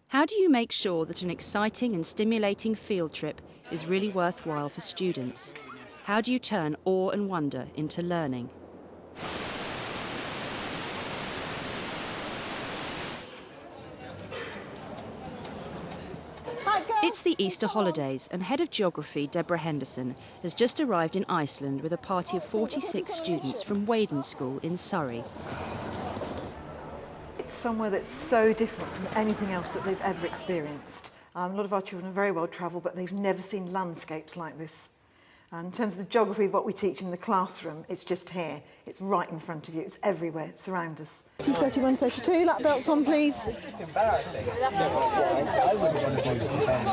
How do you make sure that an exciting and stimulating field trip is really worthwhile for students? How do you turn awe and wonder into learning? It's the Easter holidays, and Head of Geography Deborah Henderson has just arrived in Iceland with a party of 46 students from Weydon School in Surrey. It's somewhere that's so different from anything else that they've ever experienced. A lot of our children are very well travelled, but they've never seen landscapes like this. In terms of the geography of what we teach in the classroom, it's just here. It's right in front of you. It's everywhere. It's around us. 231, 32. Lap belts on, please. It's just embarrassing.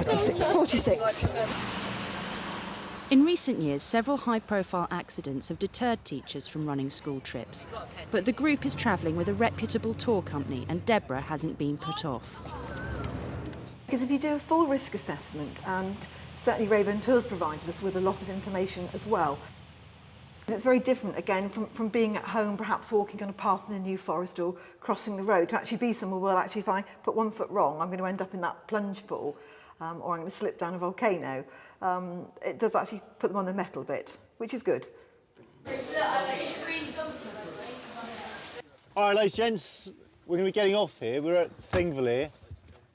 46, 46. In recent years, several high-profile accidents have deterred teachers from running school trips. But the group is travelling with a reputable tour company, and Deborah hasn't been put off. Because if you do a full risk assessment, and certainly Rayburn Tours provided us with a lot of information as well, it's very different again from being at home, perhaps walking on a path in a New Forest or crossing the road, to actually be somewhere where actually if I put one foot wrong, I'm going to end up in that plunge pool, or I'm going to slip down a volcano. It does actually put them on the mettle a bit, which is good. All right, ladies and gents, we're going to be getting off here. We're at Thingville here.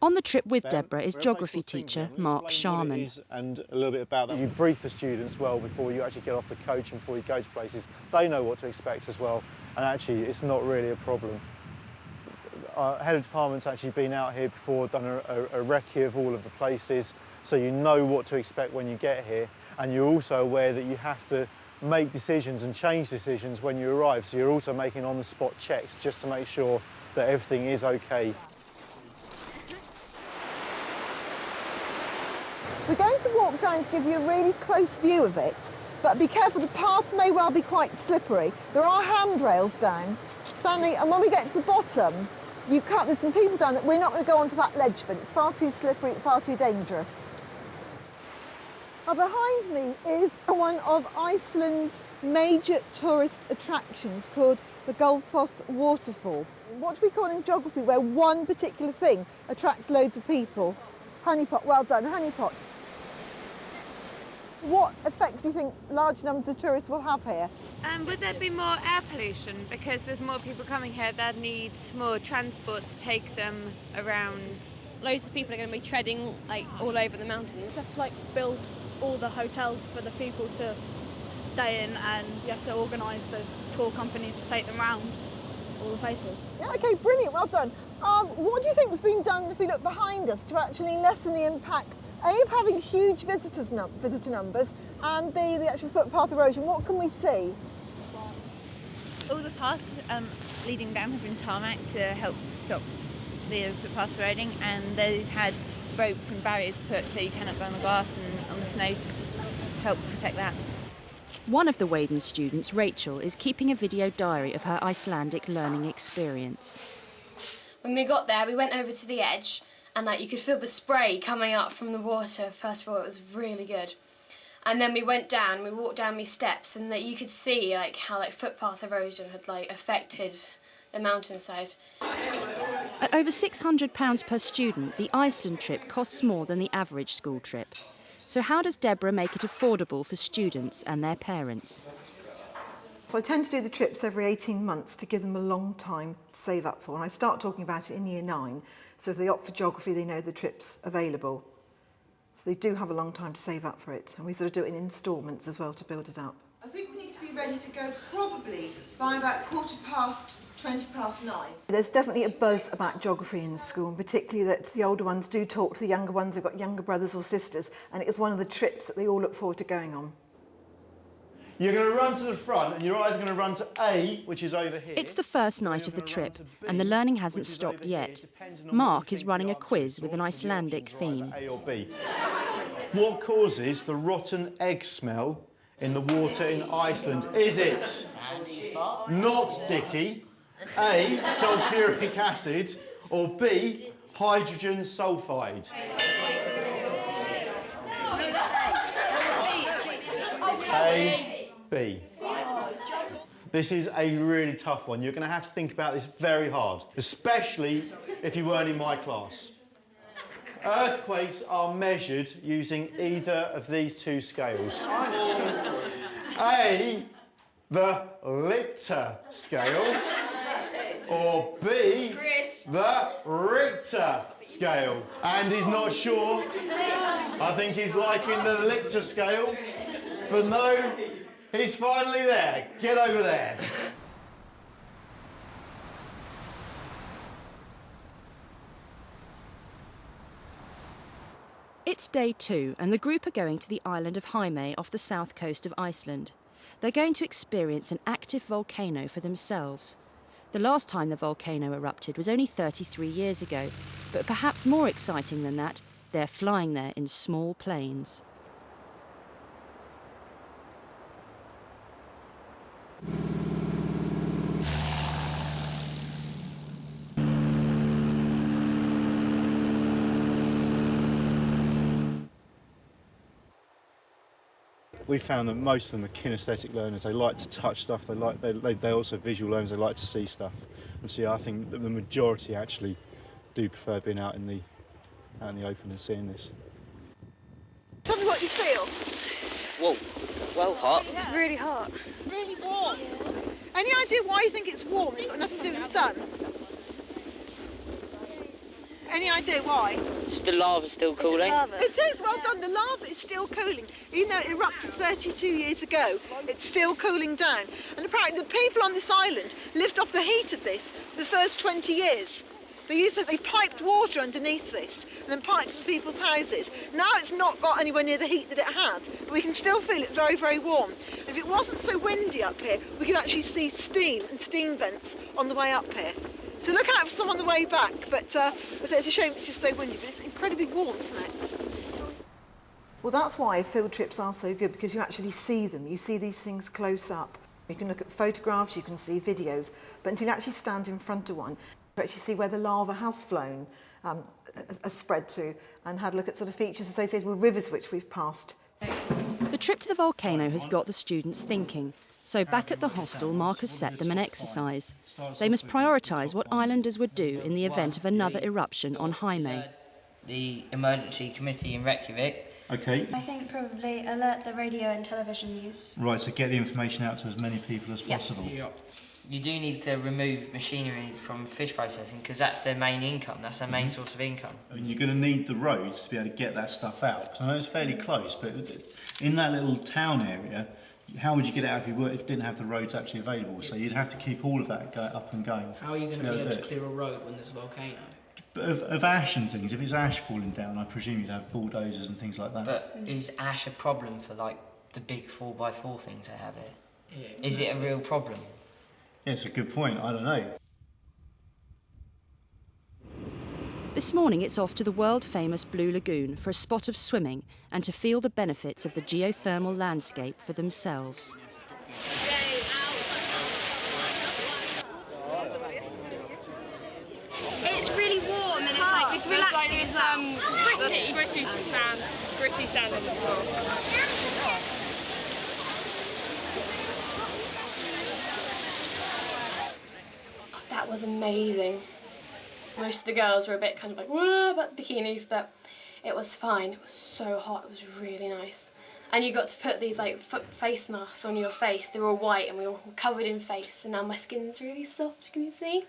On the trip with Deborah is geography teacher Mark Sharman. And a little bit about that. You brief the students well before you actually get off the coach and before you go to places. They know what to expect as well, and actually it's not really a problem. Our head of department's actually been out here before, done a recce of all of the places, so you know what to expect when you get here, and you're also aware that you have to make decisions and change decisions when you arrive, so you're also making on-the-spot checks just to make sure that everything is okay. We're going to walk down to give you a really close view of it, but be careful, the path may well be quite slippery. There are handrails down, Stanley, and when we get to the bottom, there's some people down that we're not going to go onto that ledge, but it's far too slippery, far too dangerous. Now, behind me is one of Iceland's major tourist attractions called the Gullfoss waterfall. What do we call in geography where one particular thing attracts loads of people? Honeypot, well done, honeypot. What effects do you think large numbers of tourists will have here? Would there be more air pollution? Because with more people coming here, they'd need more transport to take them around. Loads of people are going to be treading all over the mountains. You have to build all the hotels for the people to stay in, and you have to organise the tour companies to take them around all the places. Yeah, okay, brilliant, well done. What do you think has been done, if we look behind us, to actually lessen the impact, A, of having huge visitor numbers, and B, the actual footpath erosion? What can we see? All the paths leading down have been tarmac to help stop the footpath eroding, and they've had ropes and barriers put so you cannot go on the grass and on the snow to help protect that. One of the Weydon students, Rachel, is keeping a video diary of her Icelandic learning experience. When we got there, we went over to the edge, and you could feel the spray coming up from the water. First of all, it was really good. And then we went down, we walked down these steps, and you could see how footpath erosion had affected the mountainside. At over £600 per student, the Iceland trip costs more than the average school trip. So how does Deborah make it affordable for students and their parents? So I tend to do the trips every 18 months to give them a long time to save up for. And I start talking about it in year 9. So if they opt for geography, they know the trip's available. So they do have a long time to save up for it. And we sort of do it in instalments as well to build it up. I think we need to be ready to go probably by about 9:15. There's definitely a buzz about geography in the school, and particularly that the older ones do talk to the younger ones. They've got younger brothers or sisters, and it is one of the trips that they all look forward to going on. You're going to run to the front, and you're either going to run to A, which is over here. It's the first night of the trip, and the learning hasn't stopped yet. Mark is running a quiz with an Icelandic theme. A or B. What causes the rotten egg smell in the water in Iceland? Is it not Dicky, A, sulfuric acid, or B, hydrogen sulfide? A, B. This is a really tough one. You're going to have to think about this very hard, especially if you weren't in my class. Earthquakes are measured using either of these two scales. A, the Richter scale, or B, the Richter scale. And he's not sure. I think he's liking the Richter scale, but no, he's finally there. Get over there. It's day 2 and the group are going to the island of Heimaey off the south coast of Iceland. They're going to experience an active volcano for themselves. The last time the volcano erupted was only 33 years ago, but perhaps more exciting than that, they're flying there in small planes. We found that most of them are kinesthetic learners. They like to touch stuff. They also visual learners. They like to see stuff. And so I think that the majority actually do prefer being out in the open and seeing this. Tell me what you feel. Whoa, well hot. It's really hot. Really warm. Any idea why you think it's warm? It's got nothing to do with the sun. Any idea why? Just the lava's still cooling. It is, well done. The lava is still cooling. Even though it erupted 32 years ago, it's still cooling down. And apparently the people on this island lived off the heat of this for the first 20 years. They piped water underneath this and then piped it to people's houses. Now it's not got anywhere near the heat that it had, but we can still feel it very, very warm. If it wasn't so windy up here, we could actually see steam and steam vents on the way up here. So look out for some on the way back, but it's a shame it's just so windy, but it's incredibly warm, isn't it? Well, that's why field trips are so good, because you actually see them. You see these things close up. You can look at photographs, you can see videos, but until you actually stand in front of one, you actually see where the lava has flown, has spread to, and had a look at sort of features associated with rivers which we've passed. The trip to the volcano has got the students thinking. So back at the hostel, Mark has set them an exercise. They must prioritise what islanders would do in the event of another eruption on Heimaey. The emergency committee in Reykjavik. Okay. I think probably alert the radio and television news. Right, so get the information out to as many people as possible. Yeah. You do need to remove machinery from fish processing because that's their main income, that's their main source of income. And you're going to need the roads to be able to get that stuff out. Because I know it's fairly close, but in that little town area, how would you get it out if you didn't have the roads actually available? So you'd have to keep all of that up and going. How are you going to be able to clear a road when there's a volcano? Of ash and things. If it's ash falling down, I presume you'd have bulldozers and things like that. But is ash a problem for like the big 4x4 things they have here? Yeah. Is it a real problem? Yeah, it's a good point. I don't know. This morning it's off to the world-famous Blue Lagoon for a spot of swimming and to feel the benefits of the geothermal landscape for themselves. It's really warm and it's relaxing as well. The gritty sand on the floor. That was amazing. Most of the girls were a bit kind of like, whoa, about the bikinis, but it was fine. It was so hot, it was really nice. And you got to put these like face masks on your face. They were white and we were all covered in face, and now my skin's really soft, can you see?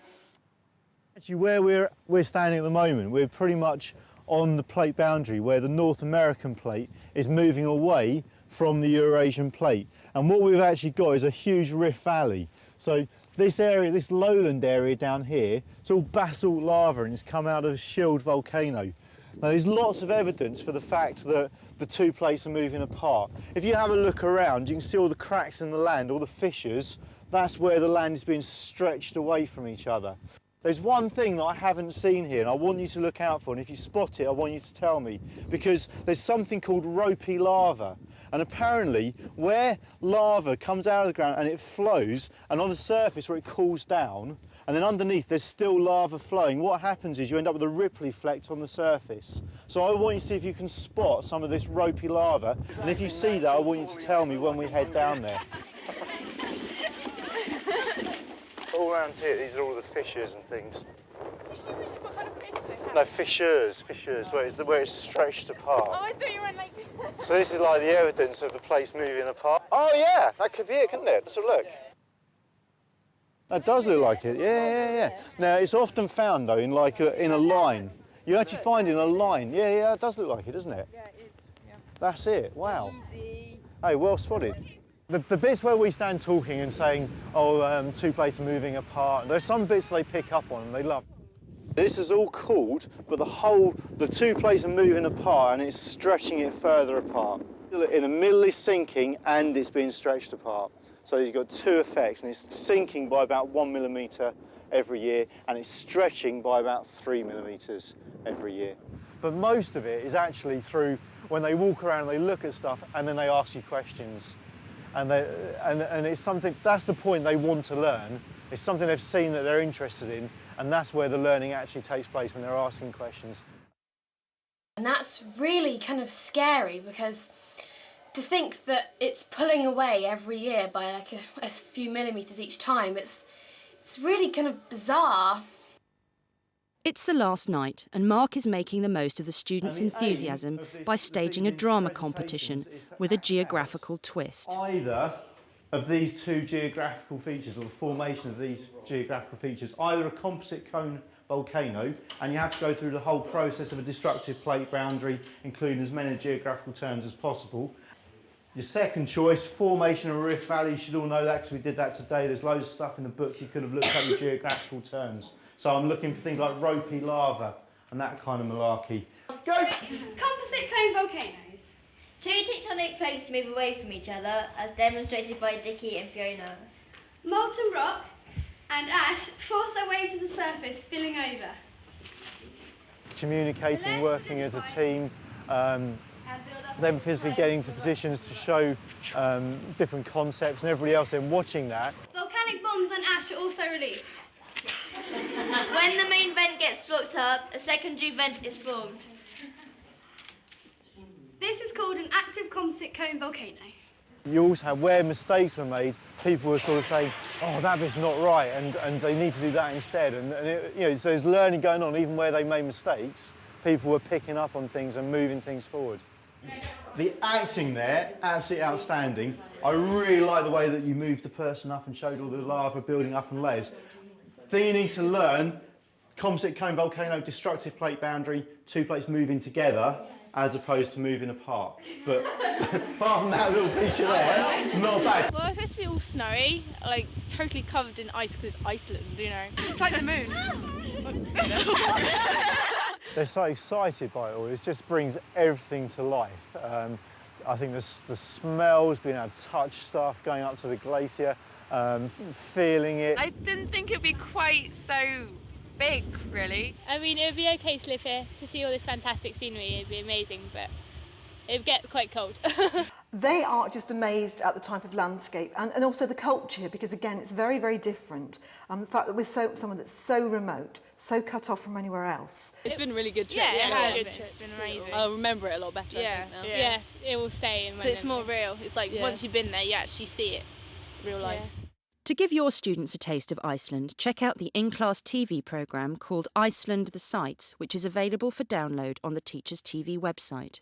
Actually, where we're standing at the moment, we're pretty much on the plate boundary where the North American plate is moving away from the Eurasian plate. And what we've actually got is a huge rift valley. So this area, this lowland area down here, it's all basalt lava and it's come out of a shilled volcano. Now there's lots of evidence for the fact that the two plates are moving apart. If you have a look around, you can see all the cracks in the land, all the fissures. That's where the land is being stretched away from each other. There's one thing that I haven't seen here and I want you to look out for, and if you spot it, I want you to tell me, because there's something called ropey lava. And apparently, where lava comes out of the ground and it flows, and on the surface where it cools down, and then underneath there's still lava flowing, what happens is you end up with a ripple effect on the surface. So I want you to see if you can spot some of this ropey lava, and if you see that, I want you to tell me when we head down there. All around here, these are all the fissures and things. No, fissures, where it's stretched apart. Oh, I thought you went like... So this is like the evidence of the place moving apart. Oh yeah, that could be it, couldn't it? Let's have a look. That does look like it, yeah. Now, it's often found, though, in a line. You actually find it in a line. Yeah, it does look like it, doesn't it? Yeah, it is. Yeah. That's it, wow. Hey, well spotted. The bits where we stand talking and saying, oh, two places moving apart, there's some bits they pick up on and they love. This is all cooled, but the two places are moving apart and it's stretching it further apart. In the middle is sinking and it's being stretched apart. So you've got two effects, and it's sinking by about 1 millimetre every year, and it's stretching by about 3 millimetres every year. But most of it is actually through when they walk around and they look at stuff and then they ask you questions. And it's something, that's the point they want to learn. It's something they've seen that they're interested in, and that's where the learning actually takes place, when they're asking questions. And that's really kind of scary, because to think that it's pulling away every year by like a few millimetres each time, it's really kind of bizarre. It's the last night, and Mark is making the most of the students' enthusiasm by staging a drama competition with a geographical twist. Either of these two geographical features, or the formation of these geographical features, either a composite cone volcano, and you have to go through the whole process of a destructive plate boundary, including as many geographical terms as possible. Your second choice, formation of a rift valley, you should all know that because we did that today. There's loads of stuff in the book you could have looked at the geographical terms. So I'm looking for things like ropey lava and that kind of malarkey. Go! Composite cone volcanoes. Two tectonic plates move away from each other, as demonstrated by Dickie and Fiona. Molten rock and ash force their way to the surface, spilling over. Communicating, working as a team, them physically getting to positions to show different concepts, and everybody else then watching that. Volcanic bombs and ash are also released. When the main vent gets blocked up, a secondary vent is formed. This is called an active composite cone volcano. You also have where mistakes were made, people were sort of saying, oh, that bit's not right, and they need to do that instead. So there's learning going on, even where they made mistakes, people were picking up on things and moving things forward. The acting there, absolutely outstanding. I really like the way that you moved the person up and showed all the lava building up in layers. Thing you need to learn, composite cone volcano, destructive plate boundary, two plates moving together as opposed to moving apart. But apart from that little feature there, it's not bad. Well, it's supposed to be all snowy, like totally covered in ice because it's Iceland, you know. It's like the moon. They're so excited by it all. It just brings everything to life. I think the smells, being able to touch stuff, going up to the glacier, feeling it. I didn't think it'd be quite so big, really. I mean, it would be okay to live here, to see all this fantastic scenery. It'd be amazing, but it would get quite cold. They are just amazed at the type of landscape and also the culture, because again, it's very, very different. The fact that we're someone that's so remote, so cut off from anywhere else. It's been a really good trip. Yeah, it has been. It's been amazing. I'll remember it a lot better. Yeah, I think, now. Yeah, it will stay in my It's memory. more real. It's like once you've been there, you actually see it real life. Yeah. To give your students a taste of Iceland, check out the in-class TV programme called Iceland the Sights, which is available for download on the Teachers TV website.